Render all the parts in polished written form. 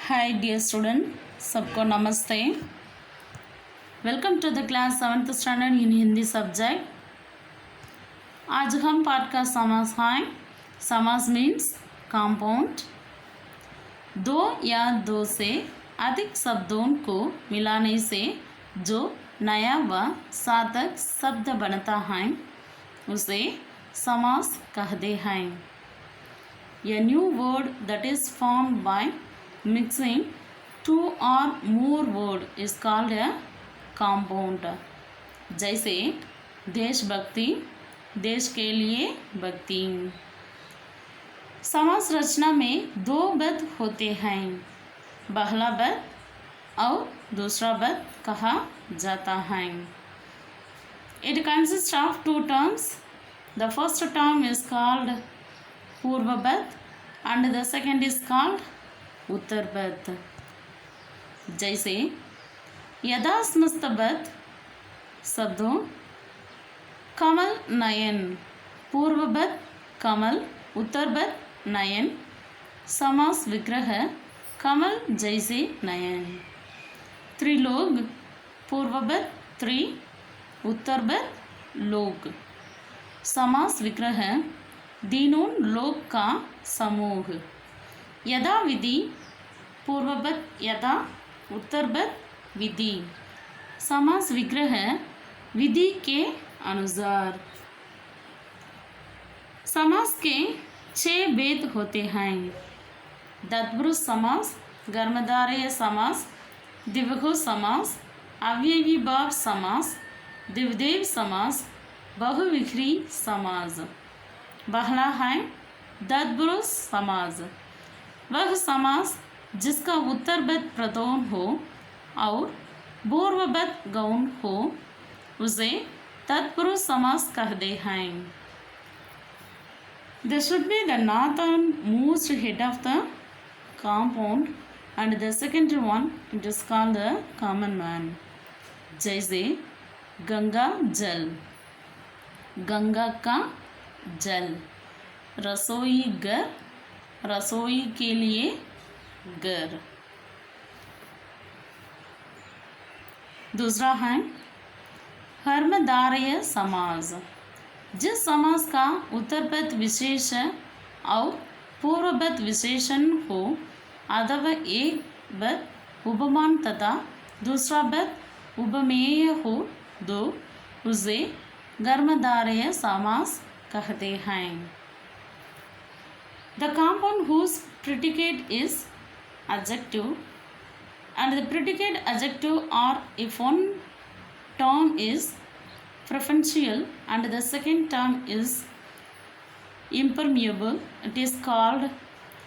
Hi dear student, सबको नमस्ते। Welcome to the class 7th standard in Hindi subject. आज हम पाठ का समास हैं। समास मीन्स कंपाउंड। दो या दो से अधिक शब्दों को मिलाने से जो नया व सार्थक शब्द बनता है उसे समास कहते हैं। A new word that is formed by mixing two or more words is called a compound। जैसे देशभक्ति, देश के लिए भक्ति। समास रचना में दो पद होते हैं, पहला पद और दूसरा पद कहा जाता है। It consists of two terms. The first term is called पूर्व पद and the second is called उत्तर पद। जैसे यथासमस्त पद शब्दों कमल नयन, पूर्व पद कमल, उत्तर पद नयन। समास विग्रह कमल जैसे नयन। त्रिलोक, पूर्व पद त्रि, उत्तर पद लोक। समास विग्रह तीनों लोक का समूह। यथा विधि, पूर्व पद यथा, उत्तर पद विधि। समास विग्रह विधि के अनुसार। समास के 6 भेद होते हैं। तत्पुरुष समास, कर्मधारय समास, द्विगु समास, अव्ययीभाव समास, द्विदेव समास, बहुव्रीहि समास। पहला है तत्पुरुष समास। वह समास जिसका उत्तर पद प्रथम हो और पूर्व पद गौण हो उसे तत्पुरुष समास कहते हैं। There should be the northernmost head of the compound and the second one it is called the common one। जैसे गंगा जल, गंगा का जल। रसोई घर, रसोई के लिए घर। दूसरा है कर्मधारय समास। जिस समास का उत्तर पद विशेष और पूर्व पद विशेषण हो अथवा एक पद उपमान तथा दूसरा पद उपमेय हो तो उसे कर्मधारय समास कहते हैं। The compound whose predicate is adjective and the predicate adjective are if one term is preferential and the second term is impermeable, it is called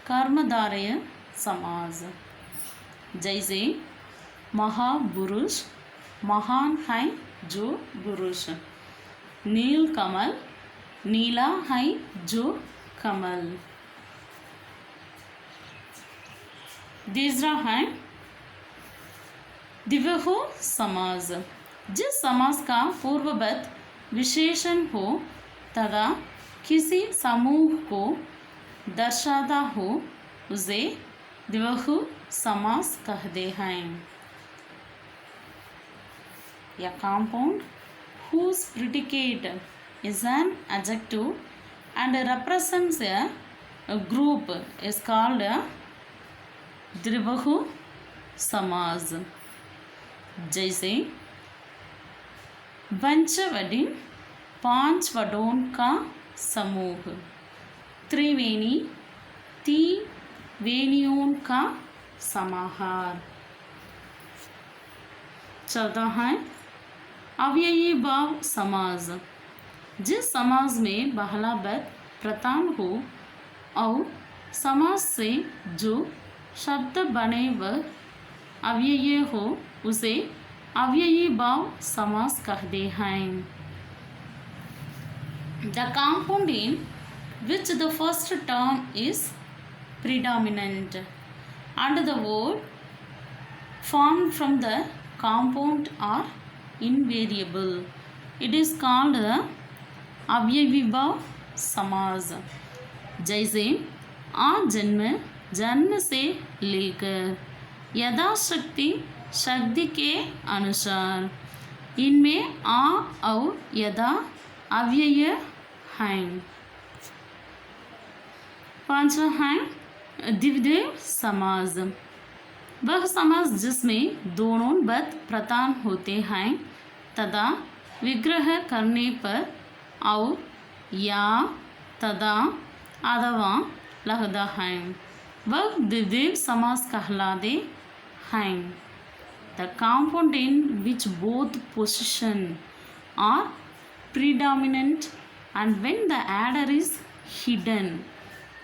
कर्मधारय समास। जैसे महापुरुष, महान है जो पुरुष। नील कमल, नीला है जो कमल। तीसरा है द्विगु समास। जिस समास का पूर्व पद विशेषण हो तथा किसी समूह को दर्शाता हो उसे द्विगु समास कहते हैं। A compound whose predicate is an adjective and represents a group is called a द्विगु समास। जैसे पंचवटी, 5 वटों का समूह। त्रिवेणी, 3 वेणियों का समाहार। चौथा है अव्ययीभाव समास। जिस समास में पहला पद प्रथम हो और समास से जो शब्द बने वह अव्ययी हो उसे अव्ययीभाव समास कहते हैं। The compound in which the first term is predominant and the word formed from the compound are invariable, it is called the अव्ययीभाव समास। जैसे आ जन्म, जन्म से लेकर यथाशक्ति शक्ति के अनुसार। इनमें आ और यदा अव्यय हैं। पांचवा है द्विदेव समाज। वह समाज जिसमें दोनों बद प्रधान होते हैं तथा विग्रह करने पर और या तथा अथवा लगता है वह द्विदेव समास कहलाते हैं। The compound in which both position are predominant and when the adder is hidden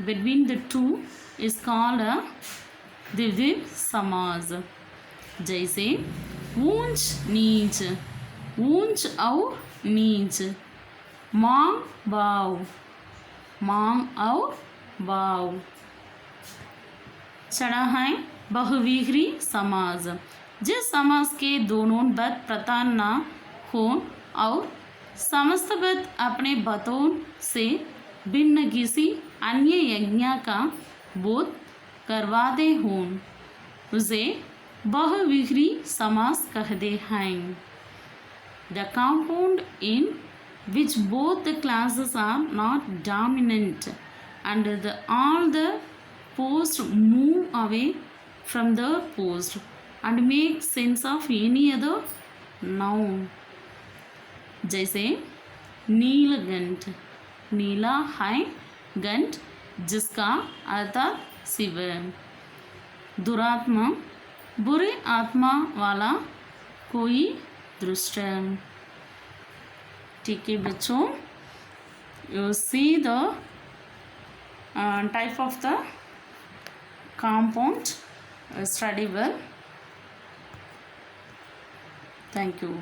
between the two is called a द्विदेव समास। जैसे ऊंच नीच, ऊंच और नीच, मांग भाव, मांग और भाव। चढ़ा है बहुव्रीहि समास। जिस समास के दोनों बद प्रधान न हो और समस्त बद अपने बतों से भिन्न किसी अन्य यज्ञ का बोध करवाते हों उसे बहुव्रीहि समास कहते हैं। The compound in which both the classes are not dominant and all the posts move away from the post and make sense of any other noun। जैसे नीलगंठ, नीला है गंठ जिसका अर्थात शिव। दुरात्मा, बुरे आत्मा वाला कोई दुष्ट। ठीक है बच्चों, you see the type of the compound, study well. Thank you.